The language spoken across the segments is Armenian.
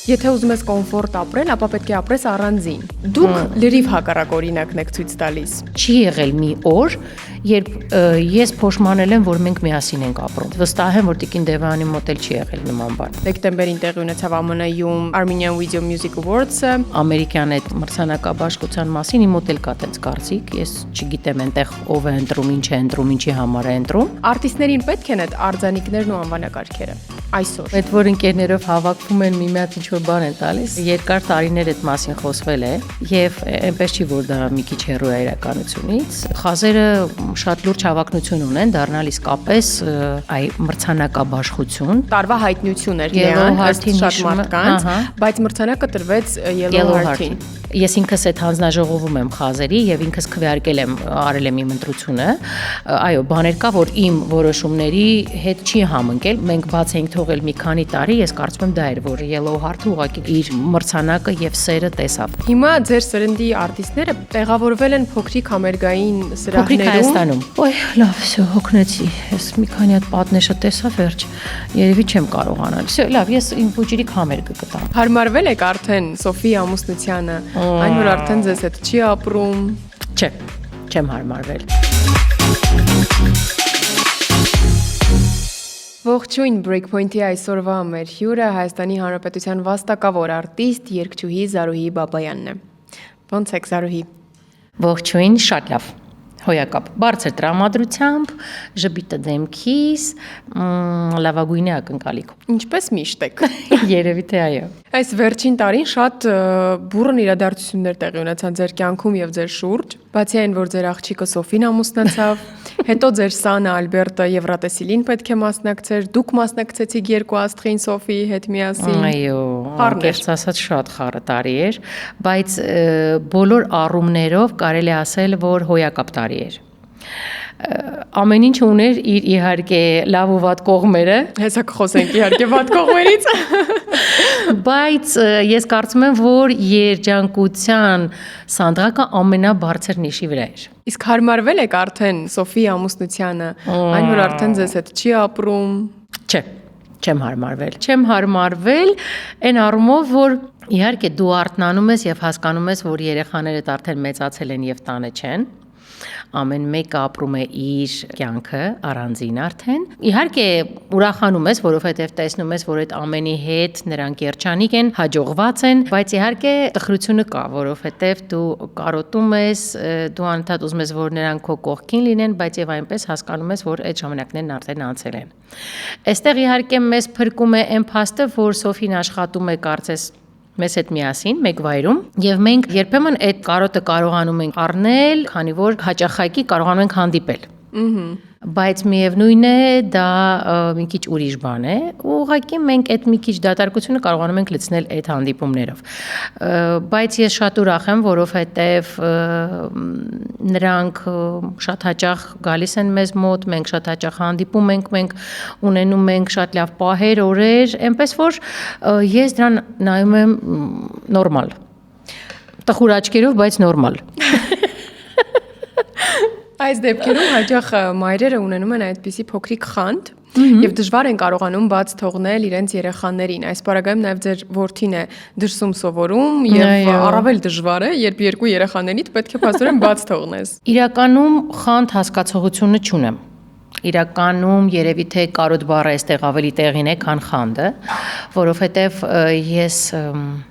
Եթե ուզում ես կոմֆորտ ապրել, ապա պետք է ապրես առանձին։ Դուք լրիվ հակառակ օրինակն եք ցույց տալիս։ Չի եղել մի օր, երբ ես փոշմանել եմ, որ մենք միասին ենք ապրում։ Վստահ եմ, որ Տիկին Դևանի մոտ էլ չի եղել նման բան։ Դեկտեմբերին տեղի ունեցավ ԱՄՆ-ում Armenian Video Music Awards-ը։ Ամերիկյան այդ մրցանակաբաշխության մասին իմ մոտ էլ կա տենց կարծիք։ Ես չգիտեմ այնտեղ ով է ընտրում, ինչ է ընտրում, ինչի համար է ընտրում։ Արտիստներին պետք են այդ արձանիկներն ու անվանակարգերը այսօր։ Այդ որ ընկերներով հավաքվում են միմյանց ինչ-որ բան են տալիս, երկար տարիներ այդ մասին խոսվել է եւ այնպես չի որ դա մի քիչ հեռու է իրականությունից։ Խազերը շատ լուրջ հավակնություն ունեն դառնալ իսկապես այ մրցանակաբաշխություն։ Տարվա հայտնություն էր դրան, շատ մարդկանց, բայց մրցանակը տրվեց Yellow Heart-ին։ Ես ինքս այդ հանձնաժողովում եմ խազերի եւ ինքս քվեարկել եմ, արել եմ իմ ընտրությունը։ Այո, բաներ կա, որ իմ որոշումների հետ չի համընկել։ Մենք բաց ենք թողել մի քանի տարի, ես կարծում եմ դա էր, որ Yellow Heart-ը ուղղակի իր մրցանակը եւ սերը տեսավ։ Հիմա ձեր սերնդի արտիստները տեղավորվել են փոքրիկ համերգային սրահներում։ Փոքրիկ Հայաստանում։ Ոյ, լավ, всё, հոգնեցի։ Ես մի քանի հատ պատնեշը տեսա վերջ։ Երևի չեմ կարողանալ։ Всё, լավ, ես իմ փոքրիկ համերգը կտամ։ Հարմարվել եք արդեն Սոֆիի ամուսնությանը, այն որ արդեն ձեզ հետ չի ապրում։ Չէ, չեմ հարմարվել։ Ողջույն Breakpoint-ի այսօրվա մեր հյուրը Հայաստանի Հանրապետության վաստակավոր արտիստ, երգչուհի Զարուհի Բաբայանն է։ Ոնց եք Զարուհի։ Ողջույն, շատ լավ։ Հոյակապ, բարձր տրամադրությամբ, ժպիտը դեմքիս, լավագույնի ակնկալիք։ Ինչպես միշտ եք։ Երևի թե այո։ Այս վերջին տարին շատ բուռն իրադարձություններ տեղի ունեցան ձեր կյանքում եւ ձեր շուրջ, բացի այն, որ ձեր աղջիկը Սոֆին ամուսնացավ, հետո ձեր սանը Ալբերտը Եվրատեսիլին պետք է մասնակցեր, դուք մասնակցեցիք երկու աստղին Սոֆիի հետ միասին։ Այո, անկեղծ ասած շատ խառը տարի էր, բայց բոլոր առումներով կարելի ասել, որ հոյակապ տարի էր։ Ամեն ինչ ուներ իր իհարկե լավ ու վատ կողմերը։ Հեսա կխոսենք իհարկե վատ կողմերից։ Բայց ես կարծում եմ, որ երջանկության սանդղակը ամենաբարձր նիշի վրա էր։ Իսկ հարմարվել եք արդեն Սոֆիի ամուսնությանը, այն որ արդեն ձեզ հետ չի ապրում։ Չէ, չեմ հարմարվել։ Չեմ հարմարվել այն առումով, որ իհարկե դու արթնանում ես եւ հասկանում ես, որ երեխաներդ արդեն մեծացել են եւ տանը չեն։ Ամեն մեկը ապրում է իր կյանքը առանձին արդեն։ Իհարկե ուրախանում ես, որովհետև տեսնում ես, որ այդ ամենի հետ նրանք երջանիկ են, հաջողված են, բայց իհարկե տխրությունը կա, որովհետև դու կարոտում ես, դու անընդհատ ուզում ես, որ նրանք քո կողքին լինեն, բայց եւ այնպես հասկանում ես, որ այդ ժամանակներն արդեն անցել են։ Այստեղ իհարկե մեզ փրկում է այն փաստը, որ Սոֆին աշխատում է կարծես մեզ հետ միասին, մեկ վայրում, եւ մենք երբեմն այդ կարոտը կարողանում ենք առնել, քանի որ հաճախակի կարողանում ենք հանդիպել։ Բայց միևնույն է, դա մի քիչ ուրիշ բան է, ուղղակի մենք այդ մի քիչ դատարկությունը կարողանում ենք լցնել այդ հանդիպումներով։ Բայց ես շատ ուրախ եմ, որովհետև նրանք շատ հաճախ գալիս են մեզ մոտ, մենք շատ հաճախ հանդիպում ենք, մենք ունենում ենք շատ լավ պահեր, օրեր, այնպես որ ես դրան նայում եմ նորմալ։ Տխուր աչքերով, բայց նորմալ։ Այս դեպքերում հաճախ մայրերը ունենում են այդպիսի փոքրիկ խանդ եւ դժվար են կարողանում բաց թողնել իրենց երեխաներին։ Այս պարագայում նաեւ ձեր որդին է դրսում սովորում եւ առավել դժվար է, երբ երկու երեխաներիդ պետք է փաստորեն բաց թողնես։ Իրականում խանդ հասկացողությունը չունեմ։ Իրականում երևի թե կարոտ բառը այստեղ ավելի տեղին է, քան խանդը, որովհետև ես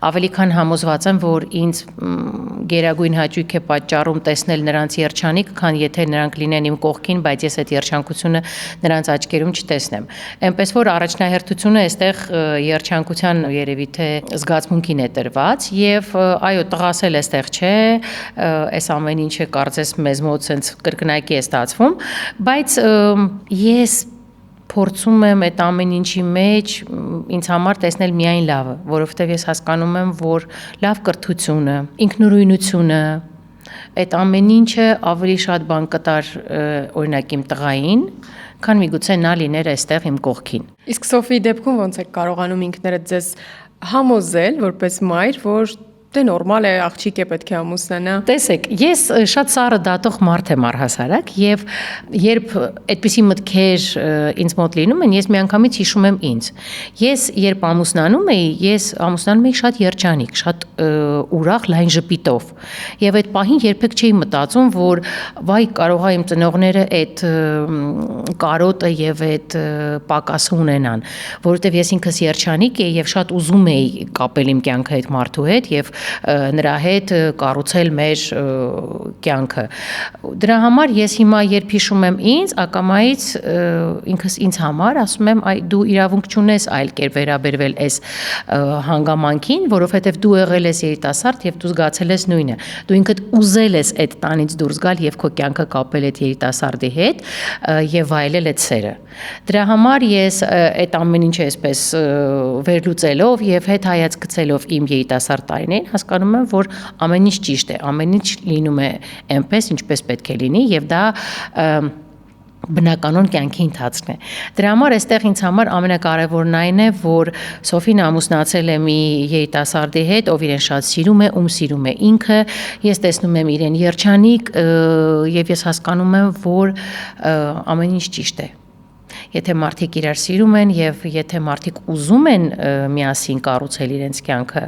ավելի քան համոզված եմ, որ ինձ գերագույն հաճույք է պատճառում տեսնել նրանց երջանիկ, քան եթե նրանք լինեն իմ կողքին, բայց ես այդ երջանկությունը նրանց աչքերում չտեսնեմ։ Այնպես որ առաջնահերթությունը այստեղ երջանկության երևի թե զգացմունքին է տրված եւ այո, տղաս էլ այստեղ չէ, այս ամեն ինչը կարծես մեզ մոտ sense կրկնակի է ստացվում, բայց ես փորձում եմ այդ ամեն ինչի մեջ ինձ համար տեսնել միայն լավը, որովհետև ես հասկանում եմ, որ լավ կրթությունը, ինքնուրույնությունը, այդ ամեն ինչը ավելի շատ բան կտար օրինակ իմ տղային, քան միգուցե նա լիներ այստեղ իմ կողքին։ Իսկ Սոֆիի դեպքում ոնց եք կարողանում ինքներդ ձեզ համոզել, որպես մայր, որ Դե նորմալ է, աղջիկ է պետք է ամուսնանա։ Տեսեք, ես շատ սառը դատող մարդ եմ առհասարակ եւ երբ այդպիսի մտքեր ինձ մոտ լինում են, ես միանգամից հիշում եմ ինձ։ Ես երբ ամուսնանում էի շատ երջանիկ, շատ ուրախ, լայն ժպիտով։ Եվ այդ պահին երբեք չէի մտածում, որ վայ կարող է իմ ծնողները այդ կարոտը եւ այդ պակասը ունենան, որովհետեւ ես ինքս երջանիկ էի եւ շատ ուզում էի կապել իմ կյանքը այդ մարդու հետ եւ նրա հետ կառուցել մեր կյանքը։ Դրա համար ես հիմա երբ հիշում եմ ինձ, ակամայից ինքս ինձ համար ասում եմ, այ դու իրավունք չունես այլ կերպ վերաբերվել այս հանգամանքին, որովհետև դու եղել ես երիտասարդ եւ դու զգացել ես նույնը։ Դու ինքդ ուզել ես այդ տանից դուրս գալ եւ քո կյանքը կապել այդ երիտասարդի հետ եւ վայելել այդ սերը։ Դրա համար ես այդ ամեն ինչը այսպես վերլուծելով եւ հետ հայաց գցելով իմ երիտասարդ տարիներին հասկանում եմ, որ ամեն ինչ ճիշտ է, ամեն ինչ լինում է այնպես, ինչպես պետք է լինի եւ դա բնականon կյանքի ընթացքն է։ Դրա համար այստեղ ինձ համար ամենակարևորն այն է, որ Սոֆին ամուսնացել է մի երիտասարդի հետ, ով իրեն շատ սիրում է, ում սիրում է ինքը, ես տեսնում եմ իրեն երջանիկ եւ ես հասկանում եմ, որ ամեն ինչ ճիշտ է։ Եթե մարդիկ իրար սիրում են եւ եթե մարդիկ ուզում են միասին կառուցել իրենց կյանքը,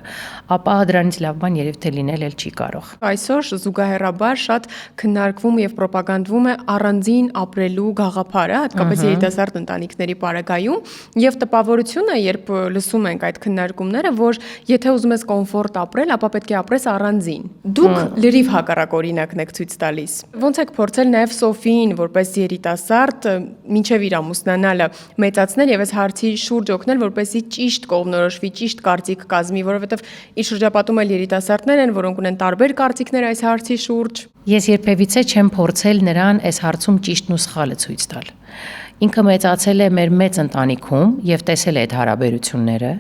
ապա դրանից լավ բան երևի թե լինել էլ չի կարող։ Այսօր զուգահեռաբար շատ քննարկվում եւ ռոպագանդվում է առանձին ապրելու գաղափարը, հատկապես երիտասարդ ընտանիքների պարագայում, եւ տպավորությունը, երբ լսում ենք այդ քննարկումները, որ եթե ուզում ես կոմֆորտ ապրել, ապա պետք է ապրես առանձին։ Դուք լրիվ հակառակ օրինակն եք ցույց տալիս։ Ոնց եք փորձել նաեւ Սոֆիին, որպես երիտասարդ, մինչեւ իր ամուսնանալը մեծացնել եւ այս հարցի շուրջ օգնել, որպեսզի ճիշտ կողմնորոշվի, ճիշտ կարծիք կազմի, որովհետեւ իր շրջապատում էլ երիտասարդներ են, որոնք ունեն տարբեր կարծիքներ այս հարցի շուրջ։ Ես երբևիցե չեմ փորձել նրան այս հարցում ճիշտն ու սխալը ցույց տալ։ Ինքը մեծացել է մեր մեծ ընտանիքում եւ տեսել է այդ հարաբերությունները։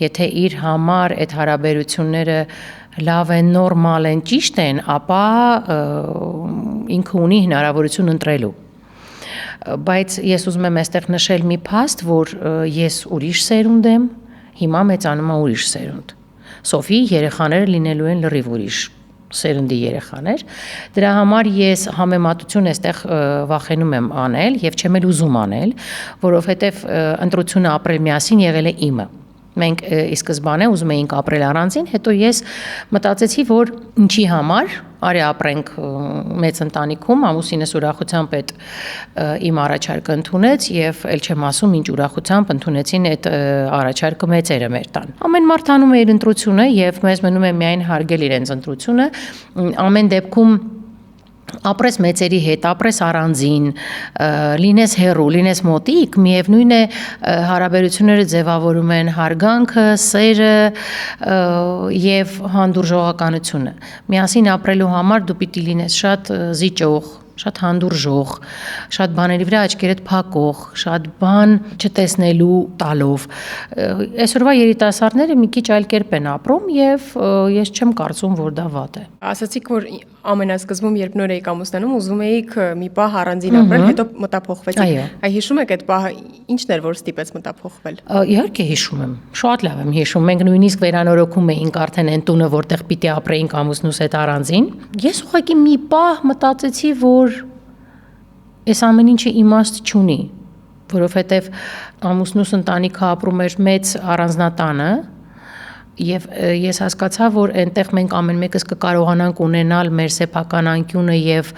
Եթե իր համար այդ հարաբերությունները լավ են, նորմալ են, ճիշտ են, ապա ինքը ունի հնարավորություն ընտրելու։ Բայց ես ուզում եմ այստեղ նշել մի փաստ, որ ես ուրիշ սերունդ եմ, հիմա մեծանում է ուրիշ սերունդ։ Սոֆիի երեխաները լինելու են լրիվ ուրիշ սերնդի երեխաներ։ Դրա համար ես համեմատություն այստեղ վախենում եմ անել եւ չեմ էլ ուզում անել, որովհետեւ ընտրությունը ապրել միասին եղել է իմը։ Մենք ի սկզբանե ուզում էինք ապրել առանձին, հետո ես մտածեցի, որ ինչի համար արի ապրենք մեծ ընտանիքում, ամուսինս ուրախությամբ այդ իմ առաջարկը ընդունեց եւ ել չեմ ասում ինչ ուրախությամբ ընդունեցին այդ առաջարկը մեծերը մեր տան։ Ամեն մարդ անում է իր ընտրությունը եւ մեզ մնում է միայն հարգել իրենց ընտրությունը։ Ամեն դեպքում ապրես մեծերի հետ, ապրես առանձին, լինես հեռու, լինես մոտիկ, միևնույն է հարաբերությունները ձևավորում են հարգանքը, սերը եւ հանդուրժողականությունը։ Միասին ապրելու համար դու պիտի լինես շատ զիջող, շատ հանդուրժող, շատ բաների վրա աչքերդ փակող, շատ բան չտեսնելու տալով։ Այսօրվա երիտասարդները մի քիչ այլ կերպ են ապրում եւ ես չեմ կարծում, որ դա վատ է։ Ասացիք, որ ամենասկզբում, երբ նոր էիք ամուսնանում, ուզում էիք մի պահ առանձին ապրել, հետո մտափոխվեցիք։ Այ հիշում եք այդ պահը ինչն էր, որ ստիպեց մտափոխվել։ Իհարկե հիշում եմ, շատ լավ եմ հիշում։ Մենք նույնիսկ վերանորոգում էինք արդեն այն տունը, որտեղ պիտի ապրեինք ամուսնուս հետ առանձին։ Ես ուղղակի մի պահ մտածեցի, որ այս ամեն ինչը իմաստ չունի, որովհետև ամուսնուս ընտանիքը ապրում էր մեծ առանձնատանը եւ ես հասկացա, որ այնտեղ մենք ամեն մեկս կկարողանանք ունենալ մեր սեփական անկյունը եւ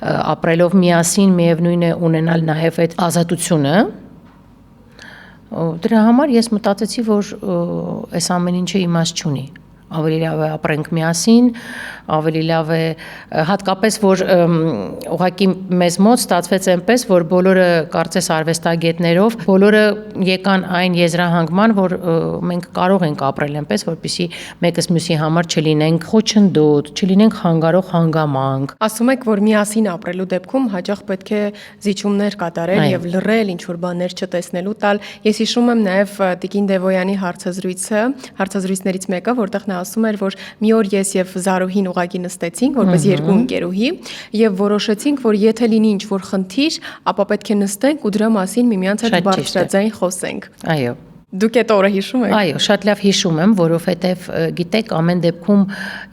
ապրելով միասին միևնույն է ունենալ նաեւ այդ ազատությունը։ Դրա համար ես մտածեցի, որ այս ամեն ինչը իմաստ չունի։ Ավելի լավ է ապրենք միասին, ավելի լավ է հատկապես, որ ուղղակի մեզ մոտ ստացվեց այնպես, որ բոլորը կարծես արվեստագետներով, բոլորը եկան այն եզրահանգման, որ մենք կարող ենք ապրել այնպես, որպեսզի մեկս մյուսի համար չլինենք խոչընդոտ, չլինենք խանգարող հանգամանք։ Ասում եք, որ միասին ապրելու դեպքում հաճախ պետք է զիջումներ կատարել եւ լռել, ինչ որ բաներ չտեսնելու տալ։ Ես հիշում եմ նաեւ Տիկին Դևոյանի հարցազրույցներից մեկը, որտեղ նա ասում էր, որ մի օր ես եւ Զարուհին ուղակի նստեցինք, որպես երկու ընկերուհի, եւ որոշեցինք, որ եթե լինի ինչ-որ խնդիր, ապա պետք է նստենք ու դրա մասին միմյանց հետ բարձրաձայն խոսենք։ Այո։ Դուք այդ օրը հիշում եք։ Այո, շատ լավ հիշում եմ, որովհետև գիտեք, ամեն դեպքում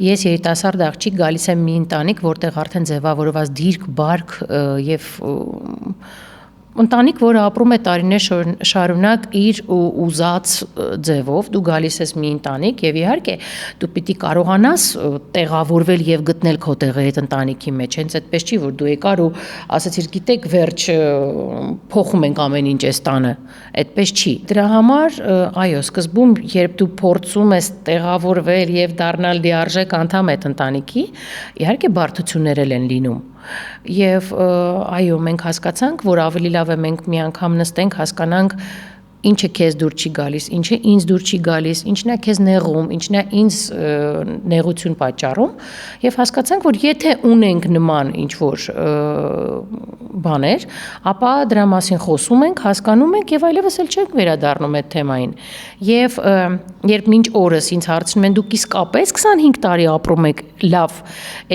ես երիտասարդ աղջիկ գալիս եմ մի ընտանիք, որտեղ արդեն ձևավորված դիրք, բարք եւ ընտանիք, որը ապրում է տարիներ շարունակ իր ուզած ձևով, դու գալիս ես մի ընտանիք եւ իհարկե դու պիտի կարողանաս տեղավորվել եւ գտնել քո տեղը այդ ընտանիքի մեջ։ Հենց այդպես չի, որ դու եկար ու ասացիր, գիտեք, վերջ փոխում ենք ամեն ինչ այս տանը։ Այդպես չի։ Դրա համար, այո, սկզբում, երբ դու փորձում ես տեղավորվել եւ դառնալ լիարժեք անդամ այդ ընտանիքի, իհարկե բարդություններ են լինում։ Եվ այո, մենք հասկացանք, որ ավելի լավ է մենք մի անգամ նստենք, հասկանանք ինչը քեզ դուր չի գալիս, ինչը ինձ դուր չի գալիս, ինչն է քեզ նեղում, ինչն է ինձ նեղություն պատճառում եւ հասկացանք, որ եթե ունենք նման ինչ որ բաներ, ապա դրա մասին խոսում ենք, հասկանում ենք եւ այլևս էլ չենք վերադառնում այդ թեմային։ Եվ երբ մինչ օրս ինձ հարցնում են դուք իսկապես 25 տարի ապրում եք լավ,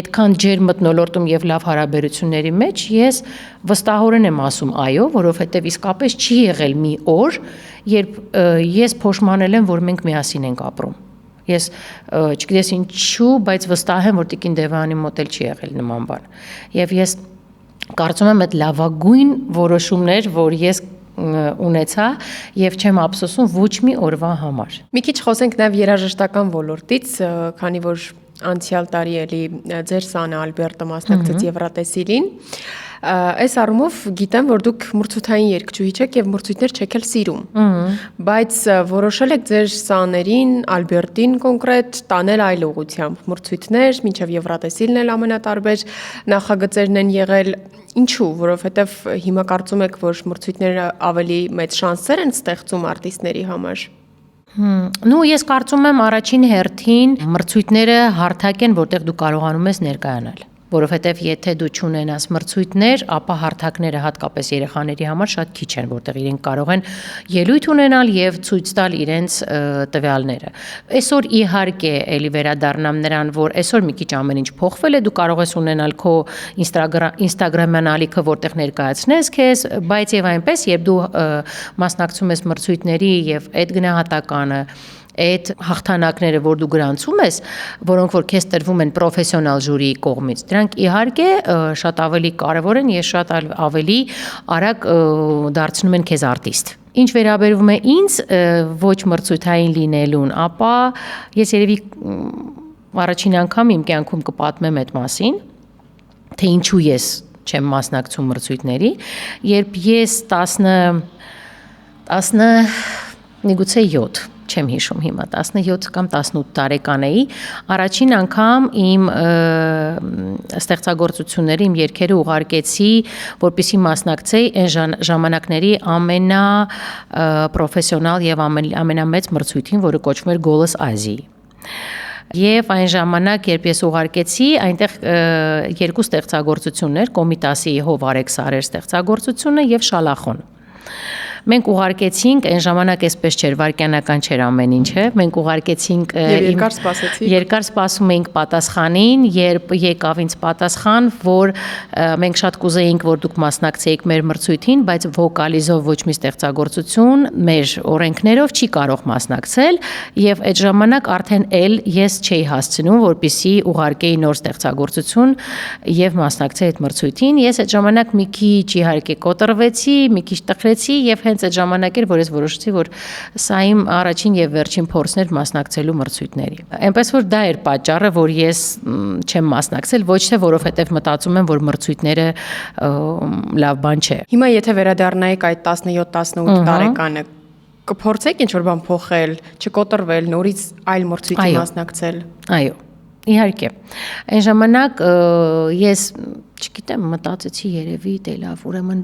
այդքան ջեր մթնոլորտում եւ լավ հարաբերությունների մեջ, ես վստահորեն եմ ասում այո, որովհետեւ իսկապես չի եղել մի օր, երբ ես փոշմանել եմ, որ մենք միասին ենք ապրում։ Ես չգիտես ինչու, բայց վստահ եմ, որ Տիկին Դևանի մոտ էլ չի եղել նման բան։ Եվ ես կարծում եմ այդ լավագույն որոշումներ, որ ես ունեցա եւ չեմ ափսոսում ոչ մի օրվա համար։ Մի քիչ խոսենք նաեւ երաժշտական ոլորտից, քանի որ անցյալ տարի էլի ձեր սանը Ալբերտը մասնակցեց Եվրատեսիլին։ Այս առումով գիտեմ, որ դուք մրցութային երգչուհի եք եւ մրցույթներ չեք էլ սիրում։ Բայց որոշել եք ձեր սաներին, Ալբերտին կոնկրետ տանել այլ ուղղությամբ։ Մրցույթներ, մինչեւ Եվրատեսիլն էլ ամենատարբեր նախագծերն են եղել։ Ինչու, որովհետեւ հիմա կարծում եք, որ մրցույթները ավելի մեծ շանսեր են ստեղծում արտիստների համար։ Նու ես կարծում եմ առաջին հերթին մրցույթները հարթակ են, որտեղ դու կարողանում ես ներկայանալ։ Որովհետև եթե դու չունենաս մրցույթներ, ապա հարթակները հատկապես երեխաների համար շատ քիչ են, որտեղ իրենք կարող են ելույթ ունենալ եւ ցույց տալ իրենց տվյալները։ Այսօր իհարկե էլի վերադառնամ նրան, որ այսօր մի քիչ ամեն ինչ փոխվել է, դու կարող ես ունենալ քո Instagram-յան ալիքը, որտեղ ներկայացնես քեզ, բայց եւ այնպես, երբ դու մասնակցում ես մրցույթների եւ այդ գնահատականը այդ հաղթանակները, որ դու գրանցում ես, որոնք որ քեզ տրվում են պրոֆեսիոնալ ժյուրիի կողմից, դրանք իհարկե շատ ավելի կարևոր են եւ շատ ավելի արագ դարձնում են քեզ արտիստ։ Ինչ վերաբերվում է ինձ ոչ մրցույթային լինելուն, ապա ես երևի առաջին անգամ իմ կյանքում կպատմեմ այդ մասին, թե ինչու ես չեմ մասնակցում մրցույթների, երբ ես 10 միգուցե 7 չեմ հիշում հիմա 17 կամ 18 տարեկան էի, առաջին անգամ իմ ստեղծագործությունները, իմ երգերը ուղարկեցի, որպեսզի մասնակցեի այն ժամանակների ամենապրոֆեսիոնալ եւ ամենամեծ մրցույթին, որը կոչվում էր Голос Ազիի։ Եվ այն ժամանակ, երբ ես ուղարկեցի, այնտեղ երկու ստեղծագործություններ, Կոմիտասի Հովարեկ Սարեր ստեղծագործությունը եւ Շալախոն։ Մենք ուղարկեցինք, այն ժամանակ այսպես չէր, վարքյանական չէր ամեն ինչը, մենք ուղարկեցինք երկար սպասում էինք պատասխանին, երբ եկավ ինձ պատասխան, որ մենք շատ կուզեինք, որ դուք մասնակցեիք մեր մրցույթին, բայց վոկալիզով ոչ մի ստեղծագործություն մեր օրենքներով չի կարող մասնակցել, եւ այդ ժամանակ արդեն էլ ես չէի հասցնում, որպեսզի ուղարկեի նոր ստեղծագործություն եւ մասնակցեի այդ մրցույթին։ Ես այդ ժամանակ մի քիչ իհարկե կոտրվեցի, մի քիչ տխրեցի եւ հենց այդ ժամանակ էր, որ ես որոշեցի, որ սա իմ առաջին եւ վերջին փորձն էր մասնակցելու մրցույթների։ Այնպես որ դա էր պատճառը, որ ես չեմ մասնակցել, ոչ թե որովհետեւ մտածում եմ, որ մրցույթները լավ բան չէ։ Հիմա եթե վերադառնայիք այդ 17-18 տարեկանը, կփորձեք ինչ-որ բան փոխել, չկոտրվել, նորից այլ մրցույթի մասնակցել։ Այո։ Իհարկե։ Այն ժամանակ ես, չգիտեմ, մտածեցի երևի դե լավ, ուրեմն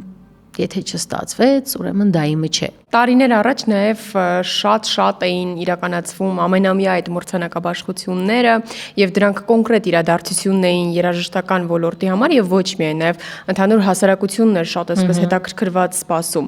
եթե չստացվեց, ուրեմն դա իմը չէ։ Տարիներ առաջ նաև շատ էին իրականացվում ամենամյա այդ մրցանակաբաշխությունները եւ դրանք կոնկրետ իրադարձությունն էին երաժշտական ոլորտի համար եւ ոչ միայն նաև ընդհանուր հասարակությունն էր շատ այսպես հետաքրքրված սպասում։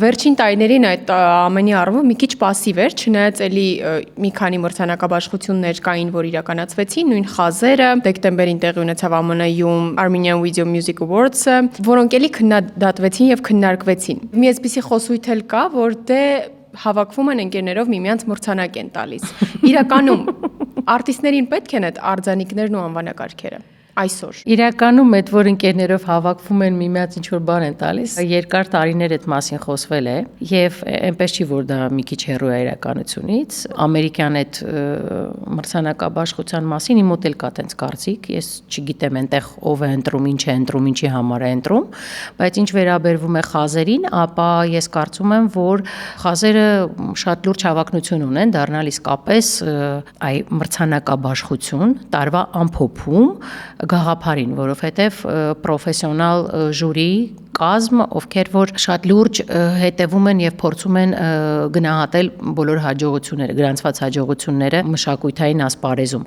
Վերջին տարիներին այդ ամենի առումով մի քիչ пассив էր, չնայած էլի մի քանի մրցանակաբաշխություններ կային, որ իրականացվեցին, նույն խազերը, դեկտեմբերին տեղի ունեցավ ԱՄՆ-ում Armenian Video Music Awards-ը, որոնք էլի քննադատվեցին եւ քննարկվեցին։ Մի այսպիսի խոսույթ էլ կա, որ դե հավաքվում են ընկերներով միմյանց մրցանակ են տալիս։ Իրականում արտիստներին պետք են այդ արձանիկներն ու անվանակարգերը այսօր։ Իրականում այդ որ ընկերներով հավաքվում են միմյանց ինչ-որ բան են տալիս, երկար տարիներ այդ մասին խոսվել է եւ այնպես չի որ դա մի քիչ հեռու է իրականությունից։ Ամերիկյան այդ մրցանակաբաշխության մասին իմ մոտ էլ կա տենց կարծիք, ես չգիտեմ այնտեղ ով է ընտրում, ինչ է ընտրում, ինչի համար է ընտրում, բայց ինչ վերաբերվում է խազերին, ապա ես կարծում եմ, որ խազերը շատ լուրջ հավակնություն ունեն դառնալ իսկապես այ մրցանակաբաշխություն, տարվա ամփոփում գաղափարին, որովհետև պրոֆեսիոնալ ժյուրի կազմ, ովքեր որ շատ լուրջ հետևում են եւ փորձում են գնահատել բոլոր հաջողությունները, գրանցված հաջողությունները մշակութային ասպարեզում։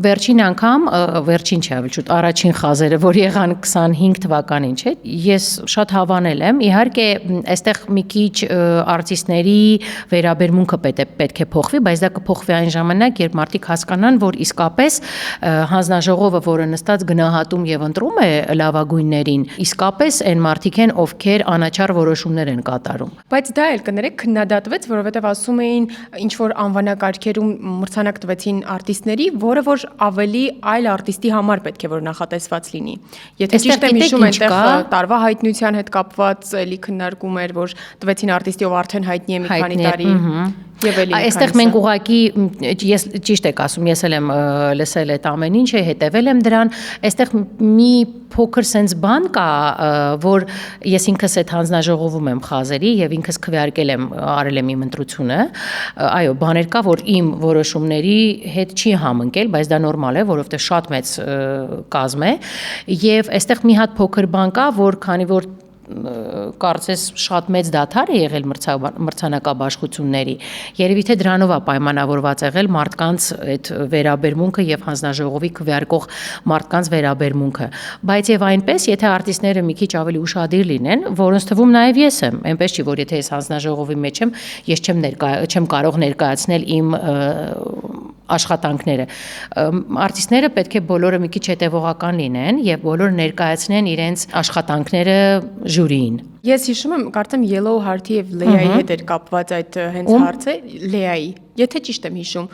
Վերջին անգամ, վերջին չէ, ավելի շուտ առաջին խազերը, որ եղան 25 թվականին, չէ՞, ես շատ հավանել եմ։ Իհարկե, այստեղ մի քիչ արտիստների վերաբերմունքը պետք է փոխվի, բայց դա կփոխվի այն ժամանակ, երբ մարդիկ հասկանան, որ իսկապես հանձնաժողովը, որը նստած գնահատում եւ ընտրում է լավագույններին, իսկապես այն մարդիկ են, ովքեր անաչառ որոշումներ են կատարում։ Բայց դա էլ կներեք քննադատվեց, որովհետև ասում էին ինչ որ անվանակարգերում մրցանակ տվեցին արտիստների, որը որ ավելի այլ արտիստի համար պետք է որ նախատեսված լինի։ Եթե ճիշտ եմ հիշում, այնտեղ տարվա հայտնության հետ կապված էլի քննարկում էր, որ տվեցին արտիստի, ով արդեն հայտնի է մի քանի տարի։ Այստեղ մենք ուղղակի ես ճիշտ եք ասում, ես էլ եմ լսել այդ ամեն ինչը, հետևել եմ դրան, այստեղ մի փոքր sense բան կա, որ ես ինքս այդ հանձնաժողովում եմ խազերի եւ ինքս քվեարկել եմ, արել եմ իմ ընտրությունը, այո, բաներ կա, որ իմ որոշումների հետ չի համընկել, բայց դա նորմալ է, որովհետեւ շատ մեծ կազմ է եւ այստեղ մի հատ փոքր բան կա, որ քանի որ կարծես շատ մեծ դադար է եղել մրցանակաբաշխությունների, երևի թե դրանով է պայմանավորված եղել մարդկանց այդ վերաբերմունքը եւ հանձնաժողովի քվեարկող մարդկանց վերաբերմունքը, բայց եւ այնպես, եթե արտիստները մի քիչ ավելի ուշադիր լինեն, որոնց թվում նաեւ ես եմ, այնպես չի, որ եթե ես հանձնաժողովի մեջ եմ, ես չեմ կարող ներկայացնել իմ աշխատանքները։ Արտիստները պետք է բոլորը մի քիչ հետևողական լինեն եւ բոլորը ներկայացնեն իրենց աշխատանքները ժյուրիին։ Ես հիշում եմ, կարծեմ Yellow Heart-ի եւ Լեայի հետ էր կապված այդ հենց հարցը, Լեայի, եթե ճիշտ եմ հիշում,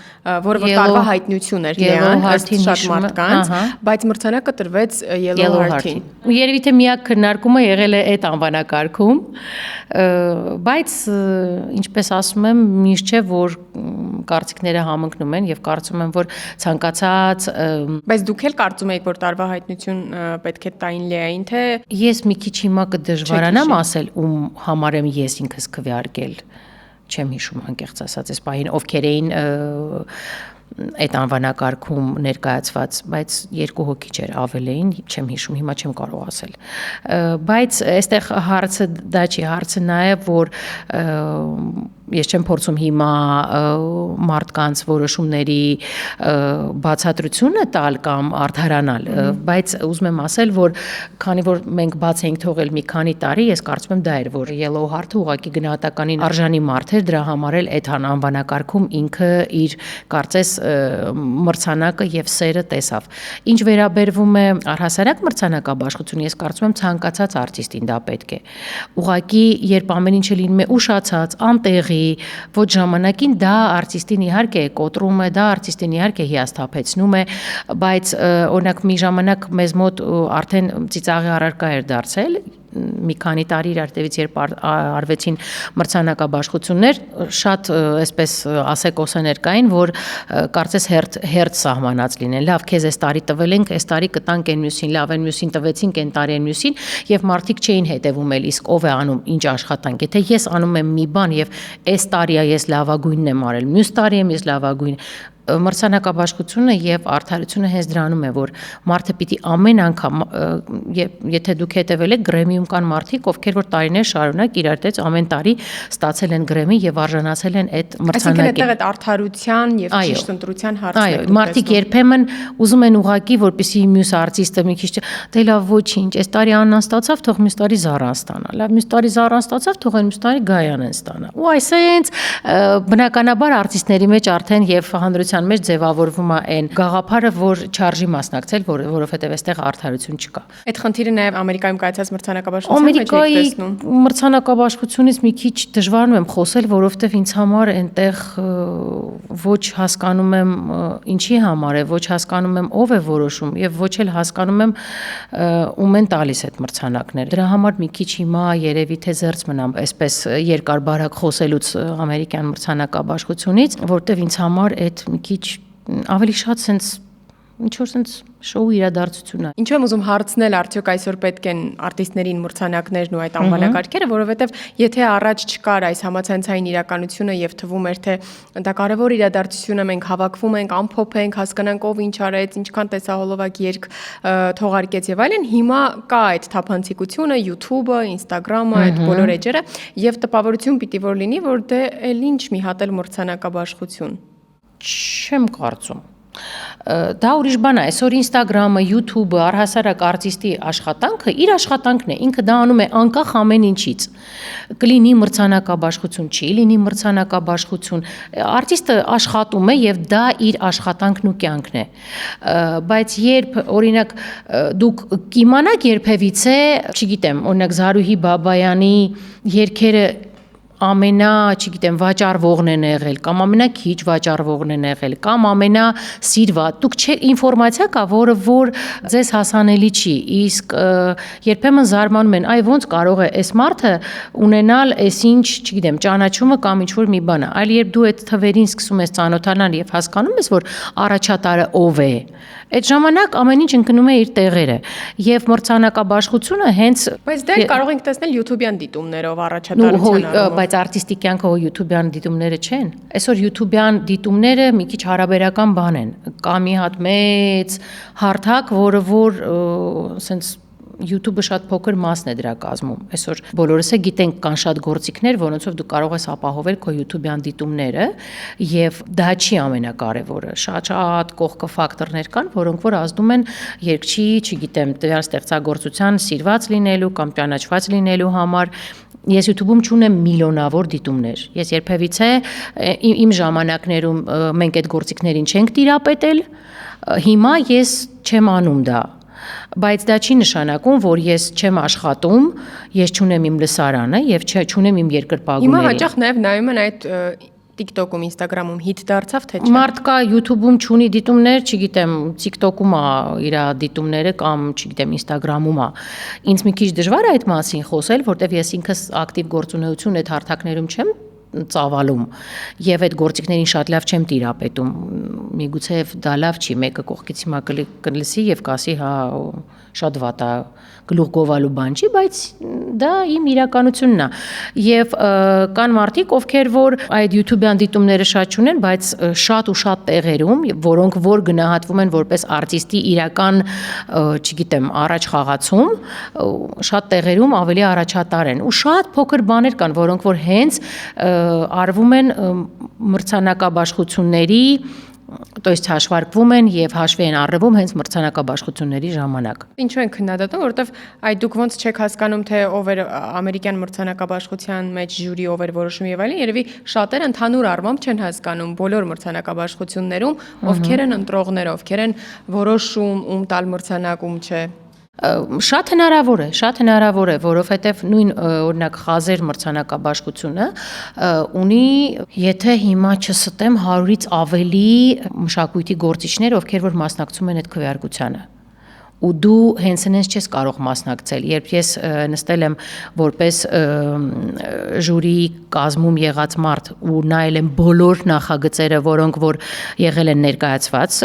որը որ տարվա հայտնություն էր Լեան, շատ մարդկանց, բայց մրցանակը տրվեց Yellow Heart-ին։ Երևի թե միակ քննարկումը եղել է այդ անվանակարգում, բայց ինչպես ասում եմ, միշտ չէ որ կարծիքները համընկնում են եւ կարծում եմ, որ ցանկացած Բայց դուք էլ կարծում եք, որ տարվա հայտնություն պետք է տային Լեային, թե ես մի քիչ հիմա կդժվարանամ ասել, ում համար եմ ես ինքս քվեարկել, չեմ հիշում անկեղծ ասած, այս պահին ովքեր էին այդ անվանակարգում ներկայացված, բայց երկու հոգի չէր, ավել էին, չեմ հիշում, հիմա չեմ կարող ասել։ Բայց այստեղ հարցը դա չի, հարցը նա է, որ ես չեմ փորձում հիմա մարդկանց որոշումների բացատրությունը տալ կամ արդարանալ, բայց ուզում եմ ասել, որ քանի որ մենք բաց էինք թողել մի քանի տարի, ես կարծում եմ դա էր, որ Yellow Heart-ը ուղղակի գնահատականին արժանի մարդ էր, դրա համար էլ այդ անվանակարգում ինքը իր կարծես մրցանակը եւ սերը տեսավ։ Ինչ վերաբերվում է առհասարակ մրցանակաբաշխություն, ես կարծում եմ ցանկացած արտիստին դա պետք է։ Ուղղակի երբ ամեն ինչը լինում է ուշացած, անտեղի, ոչ ժամանակին, դա արտիստին իհարկե կոտրում է, դա արտիստին իհարկե հիասթափեցնում է, բայց օրինակ մի ժամանակ մեզ մոտ արդեն ծիծաղի առարկա էր դարձել, մի քանի տարի իրարտևից երբ արվեցին մրցանակաբաշխություններ, շատ այսպես ասեկոսներ կային, որ կարծես հերթ սահմանած լինեն, լավ, քեզ այս տարի տվել ենք, այս տարի կտանք այն մյուսին, լավ, այն մյուսին տվեցինք, այն տարի այն մյուսին, եւ մարդիկ չէին հետևում էլ, իսկ ով է անում ինչ աշխատանք, եթե ես անում եմ մի բան եւ այս տարի ես լավագույնն եմ արել, մյուս տարի եմ ես լավագույն, մրցանակաբաշխությունը եւ արդարությունը հենց դրանում է, որ մարդը պիտի ամեն անգամ, եթե դուք հետևել եք, Grammy-ում կան մարդիկ, ովքեր որ տարիներ շարունակ իրար տեց ամեն տարի ստացել են Grammy եւ արժանացել են այդ մրցանակին։ Այսինքն այդտեղ այդ արդարության եւ ճիշտ ընտրության հարցն է։ Այո, մարդիկ երբեմն ուզում են ուղակի, որպեսզի մյուս արտիստը մի քիչ դե լավ ոչինչ, այս տարի Աննան ստացավ, թող մյուս տարի Զարան ստանա։ Լավ, մյուս տարի Զարան ստացավ, թող այն մյուս տարի Գայանեն ստանա։ Ու այսպես բնականաբար արտիստների մեջ արդեն եւ հանրության հանրության մեջ ձևավորվում է այն գաղափարը, որ չարժի մասնակցել, որովհետև այստեղ արդարություն չկա։ Այդ խնդիրը նաև Ամերիկայում կայացած մրցանակաբաշխության մեջ եք տեսնում։ Մրցանակաբաշխությունից մի քիչ դժվարում եմ խոսել, որովհետև ինձ համար այնտեղ ոչ հասկանում եմ ինչի համար է, ոչ հասկանում եմ ով է որոշում եւ ոչ էլ հասկանում եմ ում են տալիս այդ մրցանակները։ Դրա համար մի քիչ հիմա երևի թե զերծ մնամ այսպես երկար բարակ խոսելուց ամերիկյան մրցանակաբաշխությունից, որտեվ ինձ համար այդ մի քիչ ավելի շատ sense ինչ որ sense շոու իրադարձություն է։ Ինչու եմ ուզում հարցնել, արդյոք այսօր պետք են արտիստներին մրցանակներն ու այդ անվանակարգերը, որովհետև եթե առաջ չկար այս համացանցային իրականությունը եւ թվում էր թե դա կարևոր իրադարձություն է, մենք հավաքվում ենք, ամփոփենք, հասկանանք ով ինչ արեց, ինչքան տեսահոլովակ երգ թողարկեց եւ այլն, հիմա կա այդ թափանցիկությունը, YouTube-ը, Instagram-ը, այդ բոլոր էջերը եւ տպավորություն պիտի որ լինի, որ դե էլ ինչ մի հատ էլ մրցանակաբաշխություն։ Չեմ կարծում։ Դա ուրիշ բան է, այսօր Instagram-ը, YouTube-ը, առհասարակ արտիստի աշխատանքը իր աշխատանքն է, ինքը դա անում է անկախ ամեն ինչից։ Կլինի մրցանակաբաշխություն, չի լինի մրցանակաբաշխություն, արտիստը աշխատում է եւ դա իր աշխատանքն ու կյանքն է։ Բայց երբ օրինակ դուք կիմանաք երբևիցե, չգիտեմ, օրինակ Զարուհի Բաբայանի երգերը չգիտեմ, վաճառվողն են եղել, կամ ամենաքիչ վաճառվողն են եղել, կամ ամենասիրված, դուք ինֆորմացիա կա, որ ձեզ հասանելի չի, իսկ երբեմն զարմանում են, այ ոնց կարող է այս մարդը ունենալ այսինչ, չգիտեմ, ճանաչումը կամ ինչ-որ մի բան, այլ երբ դու այդ թվերին սկսում ես ծանոթանալ եւ հասկանում ես, որ առաջատարը ով է, այդ ժամանակ ամեն ինչ ընկնում է իր տեղերը եւ մրցանակաբաշխությունը հենց բայց դա կարող ենք տեսնել YouTube-յան դիտումներով առաջատարության առումով բայց արտիստի կյանքը YouTube-յան դիտումները չեն այսօր YouTube-յան դիտումները մի քիչ հարաբերական բան են կա մի հատ մեծ հարթակ որ սենց YouTube-ը շատ փոքր մասն է դրա կազմում։ Այսօր բոլորս է գիտենք կան շատ գործիքներ, որոնցով դու կարող ես ապահովել քո YouTube-յան դիտումները, եւ դա չի ամենակարևորը։ Շատ կողքը ֆակտորներ կան, որոնք որ ազդում են երգչի, չգիտեմ, տվյալ ստեղծագործության սիրված լինելու կամ ճանաչված լինելու համար։ Ես YouTube-ում չունեմ միլիոնավոր դիտումներ։ Ես երբևիցե իմ ժամանակներում մենք այդ գործիքներին չենք տիրապետել։ Հիմա ես չեմ անում դա։ Բայց դա չի նշանակում, որ ես չեմ աշխատում, ես չունեմ իմ լսարանը եւ չունեմ իմ երկրպագուներին։ Հիմա հաճախ նաեւ նայում են այդ TikTok-ում, Instagram-ում հիթ դարձավ թե չէ։ Մարդ կա YouTube-ում չունի դիտումներ, չգիտեմ, TikTok-ում է իր դիտումները կամ չգիտեմ Instagram-ում է։ Ինձ մի քիչ դժվար է այդ մասին խոսել, որտեվ ես ինքս ակտիվ գործունեություն այդ հարթակներում չեմ ծավալում եւ այդ գործիքներին շատ լավ չեմ տիրապետում միգուցե դա լավ չի մեկը կողքից հիմա կլսի եւ կասի հա շատ վատ է գլուխ գովալու բան չի բայց դա իմ իրականությունն է եւ կան մարդիկ ովքեր որ այդ YouTube-յան դիտումները շատ չունեն բայց շատ ու շատ տեղերում որոնք որ գնահատվում են որպես արտիստի իրական չգիտեմ առաջ խաղացում շատ տեղերում ավելի առաջատար են ու շատ փոքր բաներ կան որոնք որ հենց արվում են մրցանակաբաշխությունների то есть հաշվարկվում են եւ հաշվի են առնվում հենց մրցանակաբաշխությունների ժամանակ։ Ինչու են քննադատում, որովհետեւ այդ դուք ոնց չեք հասկանում թե ով էր ամերիկյան մրցանակաբաշխության մեջ ժյուրի ով էր որոշում եւ այլն, երևի շատերը ընդհանուր առմամբ չեն հասկանում բոլոր մրցանակաբաշխություններում ովքեր են ընտրողները, ովքեր են որոշում ում տալ մրցանակ, ում չէ։ Շատ հնարավոր է, որովհետև նույն օրինակ խազեր մրցանակաբաշխությունը ունի, եթե հիմա չստեմ 100-ից ավելի մշակույթի գործիչներ, ովքեր որ մասնակցում են այդ քվեարկությանը։ Ու դու հենց այնպես չես կարող մասնակցել, երբ ես նստել եմ որպես ժյուրի կազմում եղած մարդ ու նայել եմ բոլոր նախագծերը, որոնք որ եղել են ներկայացված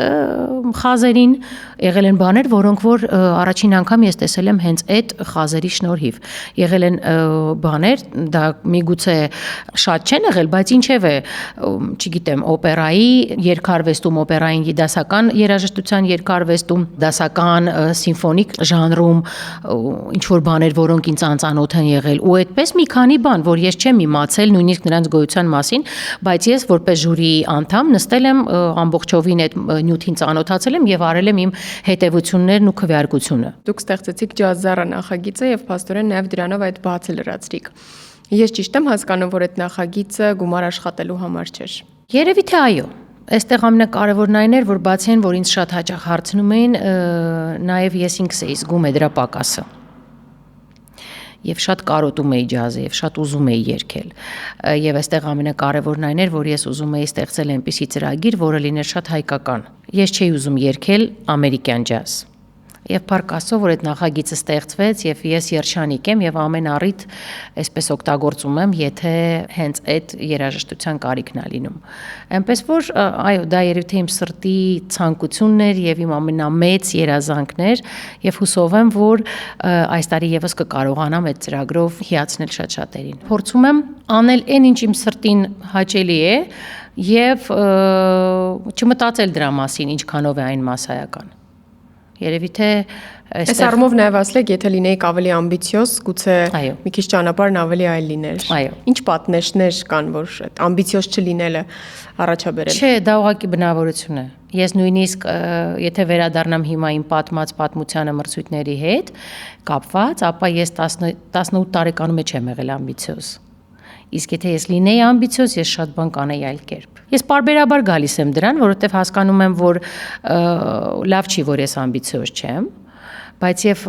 խազերին, եղել են բաներ, որոնք որ առաջին անգամ ես տեսել եմ հենց այդ խազերի շնորհիվ։ Եղել են բաներ, դա միգուցե շատ չեն եղել, բայց ինչև է, չգիտեմ, օպերայի երգարվեստում, օպերային դասական երաժշտության երգարվեստում, դասական սիմֆոնիկ ժանրում ինչ որ բաներ, որոնք ինձ անծանոթ են եղել ու այդպես մի քանի բան, որ ես չեմ իմացել նույնիսկ նրանց գոյության մասին, բայց ես որպես ժյուրիի անդամ նստել եմ ամբողջովին այդ նյութին ծանոթացել եմ եւ արել եմ իմ հետևություններն ու քվեարկությունը։ Դուք ստեղծեցիք ջազզառը նախագիծը եւ փաստորեն նաեւ դրանով այդ բացը լրացրիք։ Ես ճիշտ եմ հասկանում, որ այդ նախագիծը գումար աշխատելու համար չէր։ Երևի թե այո։ Այստեղ ամենակարևորն այն էր, որ բացի այն, որ ինձ շատ հաճախ հարցնում էին, նաև ես ինքս էի զգում դրա պակասը։ Եվ շատ կարոտում էի ջազը եւ շատ ուզում էի երգել։ Եվ այստեղ ամենակարևորն այն էր, որ ես ուզում էի ստեղծել այնպիսի ծրագիր, որը լիներ շատ հայկական։ Ես չէի ուզում երգել ամերիկյան ջազ։ Եվ փառք Աստծո, որ այդ նախագիծը ստեղծվեց եւ ես երջանիկ եմ եւ ամեն առիթ այսպես օգտագործում եմ, եթե հենց այդ երաժշտության կարիքն է լինում։ Այնպես որ այո, դա երևի թե իմ սրտի ցանկությունն էր եւ իմ ամենամեծ երազանքն էր եւ հուսով եմ, որ այս տարի եւս կկարողանամ այդ ծրագրով հիացնել շատ շատերին։ Փորձում եմ անել այն, ինչ իմ սրտին հաճելի է եւ չմտածել դրա մասին, ինչքանով է այն մասսայական։ Երևի թե այս առումով նաև ասել եք, եթե լինեիք ավելի ամբիցիոզ, գուցե մի քիչ ճանապարհն ավելի այլ լիներ։ Ինչ պատնեշներ կան, որ այդ ամբիցիոզ չլինելը առաջաբերել։ Չէ, դա ուղղակի բնավորություն է։ Ես նույնիսկ եթե վերադառնամ հիմա իմ պատմած պատմությանը մրցույթների հետ կապված, ապա ես 18 տարեկանում չեմ եղել ամբիցիոզ։ Իսկ եթե ես լինեի ամբիցիոզ, ես շատ բան կանեի այլ կերպ։ Ես պարբերաբար գալիս եմ դրան, որովհետև հասկանում եմ, որ լավ չի, որ ես ամբիցիոզ չեմ, բայց եւ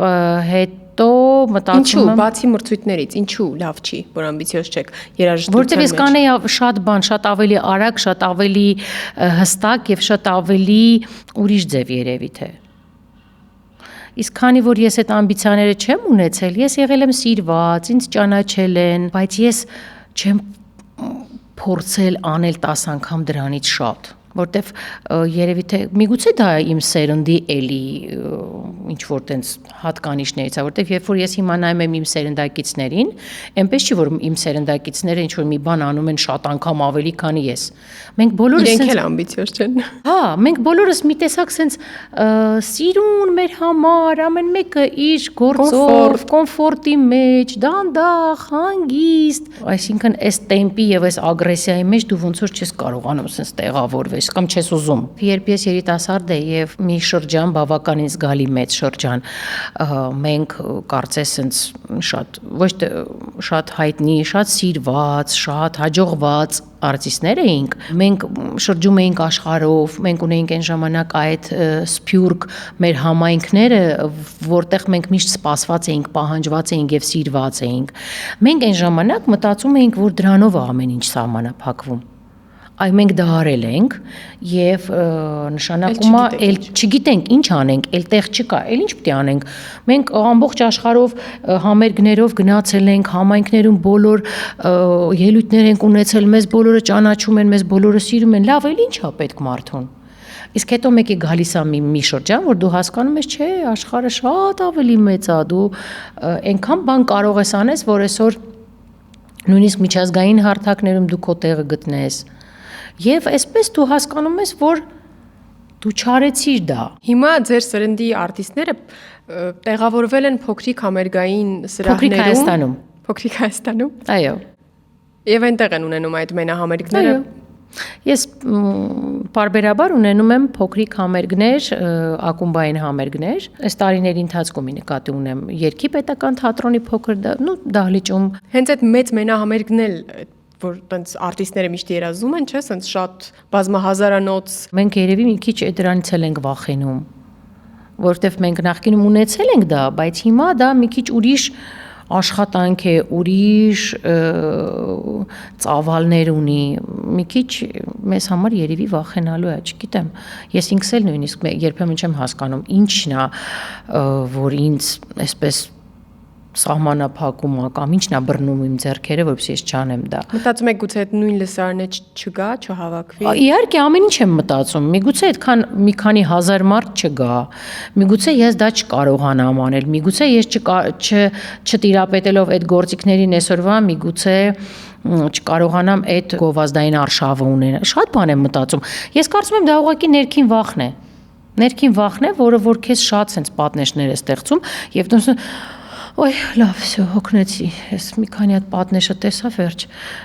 հետո մտածում եմ ինչու, բացի մրցույթներից, ինչու լավ չի, որ ամբիցիոզ չեք երաժշտության մեջ։ Որովհետև ես կանեի շատ բան, շատ ավելի արագ, շատ ավելի հստակ եւ շատ ավելի ուրիշ ձև երևի թե։ Իսկ քանի որ ես այդ ամբիցիաները չեմ ունեցել, ես եղել եմ սիրված, ինձ ճանաչել են, բայց ես չեմ փորձել անել 10 անգամ դրանից շատ, որտեվ երևի թե միգուցե դա իմ սերնդի էլի ինչ որ տենց հատկանիշներից է, որտեվ երբ որ ես հիմա նայում եմ իմ սերնդակիցներին, այնպես չի որ իմ սերնդակիցները ինչ որ մի բան անում են շատ անգամ ավելի քան ես։ Մենք բոլորս իրենք էլ ամբիցիոզ չեն։ Հա, մենք բոլորս մի տեսակ սենց սիրուն մեր համար, ամեն մեկը իր գործով, կոմֆորտի մեջ, դանդաղ, հանգիստ, այսինքն այս տեմպի եւ այս ագրեսիայի մեջ դու ոնց որ չես կարողանում սենց տեղավորվես կամ չես ուզում։ Երբ ես երիտասարդ եմ եւ մի շրջան բավականին զգալի մեծ շրջան, մենք կարծես սենց շատ ոչ թե շատ հայտնի, շատ սիրված, շատ հաջողված արտիստներ էինք, մենք շրջում էինք աշխարհով, մենք ունեինք այն ժամանակ այդ սփյուռք մեր համայնքները, որտեղ մենք միշտ սպասված էինք, պահանջված էինք եւ սիրված էինք։ Մենք այն ժամանակ մտածում էինք, որ դրանով է ամեն ինչ սահմանափակվում։ Այ մենք դա արել ենք եւ նշանակում է էլ չգիտենք ինչ անենք, էլ տեղ չկա, էլ ինչ պետք է անենք։ Մենք ամբողջ աշխարհով համերգներով գնացել ենք, համայնքներում բոլոր ելույթներ ենք ունեցել, մեզ բոլորը ճանաչում են, մեզ բոլորը սիրում են, լավ, էլ ինչ է պետք մարդուն։ Իսկ հետո մեկի գալիս է մի շրջան, որ դու հասկանում ես, չէ, աշխարհը շատ ավելի մեծ է, դու այնքան բան կարող ես անես, որ այսօր նույնիսկ միջազգային հարթակներում դու քո տեղը գտնես։ Եվ այսպես դու հասկանում ես, որ դու չարեցիր դա։ Հիմա ձեր սերնդի արտիստները տեղավորվել են փոքրիկ համերգային սրահներում։ Փոքրիկ Հայաստանում։ Այո։ Եվ այնտեղ են ունենում այդ մենահամերգները։ Այո։ Ես պարբերաբար ունենում եմ փոքրիկ համերգներ, ակումբային համերգներ։ Այս տարիների ընթացքում նկատի ունեմ Երգի պետական թատրոնի փոքր դահլիճում։ Հենց այդ մեծ մենահամերգն էլ որ տենց արտիստները միշտ երազում են, չէ՞, սենց շատ բազմահազարանոց։ Մենք երևի մի քիչ դրանից էլ ենք վախենում, որովհետև մենք նախկինում ունեցել ենք դա, բայց հիմա դա մի քիչ ուրիշ աշխատանք է, ուրիշ ծավալներ ունի, մի քիչ մեզ համար երևի վախենալու է, չգիտեմ։ Ես ինքս էլ նույնիսկ երբեմն չեմ հասկանում ինչն է, որ ինձ այսպես սահմանափակում է կամ ինչն է բռնում իմ ձեռքերը, որովհետեւ ես չանեմ դա։ Մտածում եք գուցե այդ նույն լսարանը չգա, չհավաքվի։ Իհարկե ամեն ինչ եմ մտածում։ Միգուցե այդքան մի քանի հազար մարդ չգա։ Միգուցե ես դա չկարողանամ անել։ Միգուցե ես չտիրապետելով այդ գործիքներին այսօրվա, միգուցե չկարողանամ այդ գովազդային արշավը ունենալ։ Շատ բան եմ մտածում։ Ես կարծում եմ դա ուղղակի ներքին վախն է։ Ներքին վախն է, որը որ քեզ շատ sense պատնեշներ է ստեղծում եւ դու Ոյ, լավ, всё, հոգնեցի։ Ես մի քանի հատ պատնեշը տեսա վերջ։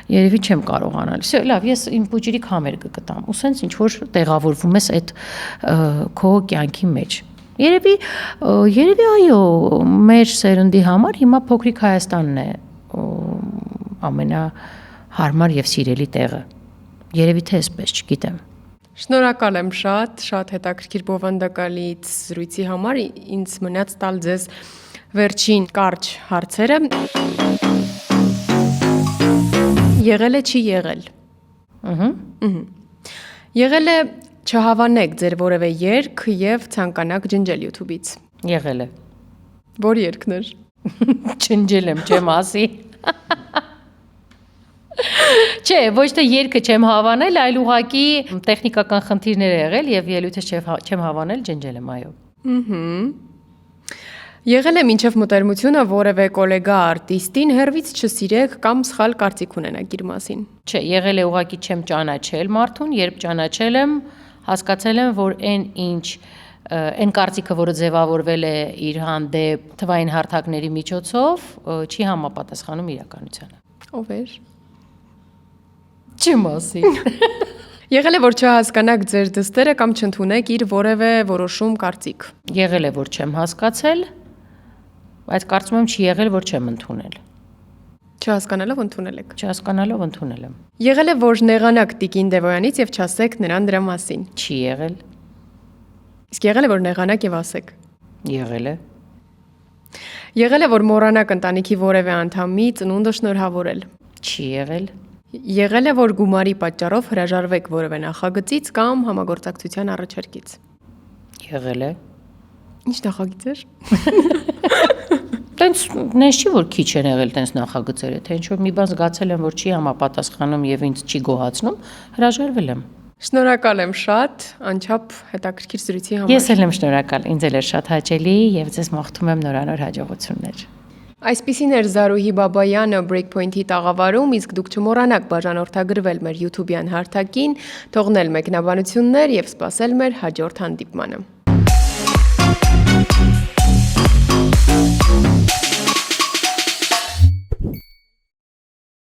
Երևի չեմ կարողանալ։ Всё, լավ, ես իմ փուջիրիկ համերգը կտամ։ Ու սենց ինչ որ տեղավորվում ես այդ քո կյանքի մեջ։ Երևի այո, մեր սերնդի համար հիմա փոքրիկ Հայաստանն է ամենահարմար եւ սիրելի տեղը։ Երևի թե այսպես, չգիտեմ։ Շնորհակալ եմ շատ հետաքրքիր բովանդակալից զրույցի համար։ Ինձ մնաց տալ ձեզ վերջին կարճ հարցերը։ Եղել է, չի եղել։ Եղել է չհավանեք ձեր որևէ երգ եւ ցանկանաք ջնջել YouTube-ից։ Եղել է։ Որ երգն էր։ Ջնջել եմ, չեմ ասի։ Չէ, ոչ թե երգը չեմ հավանել, այլ ուղղակի տեխնիկական խնդիրներ եղել եւ ելույթը չեմ հավանել, ջնջել եմ, այո։ Եղել է մինչև մտերմությունը որևէ գոլեգա արտիստին հերվից չսիրեք կամ սխալ կարծիք ունենաք իր մասին։ Չէ, եղել է ուղղակի չեմ ճանաչել մարդուն, երբ ճանաչել եմ, հասկացել եմ, որ այն կարծիքը, որը ձևավորվել է իր հանդեպ թվային հարթակների միջոցով, չի համապատասխանում իրականությանը։ Ով էր։ Չեմ ասի։ Եղել է, որ չհասկանաք ձեր դստերը կամ չընդունեք իր որևէ որոշում կարծիք։ Եղել է, որ չեմ հասկացել, բայց կարծում եմ չի եղել, որ չեմ ընդունել։ Չհասկանալով ընդունել եք։ Չհասկանալով ընդունել եմ։ Եղել է, որ նեղանաք Տիկին Դևոյանից եւ չասեք նրան դրա մասին։ Չի եղել։ Իսկ եղել է, որ նեղանաք եւ ասեք։ Եղել է։ Եղել է, որ մոռանաք ընտանիքի որևէ անդամի ծնունդը շնորհավորել։ Չի եղել։ Եղել է, որ գումարի պատճառով հրաժարվեք որևէ նախագծից կամ համագործակցության առաջարկից։ Եղել է։ Ինչ նախագիծ էր։ Տենց նես չի, որ քիչ են եղել տենց նախագծերը, թե ինչ որ մի բան զգացել եմ, որ չի համապատասխանում եւ ինձ չի գոհացնում, հրաժարվել եմ։ Շնորհակալ եմ շատ, անչափ հետաքրքիր զրույցի համար։ Ես էլ եմ շնորհակալ, ինձ էլ էր շատ հաճելի եւ ձեզ մաղթում եմ նորանոր հաջողություններ։ Այսպիսին էր Զարուհի Բաբայանը Breakpoint-ի տաղավարում, իսկ դուք չմոռանաք բաժանորդագրվել մեր YouTube-յան հարթակին, թողնել մեկնաբանություններ եւ սպասել մեր հաջորդ հանդիպմանը։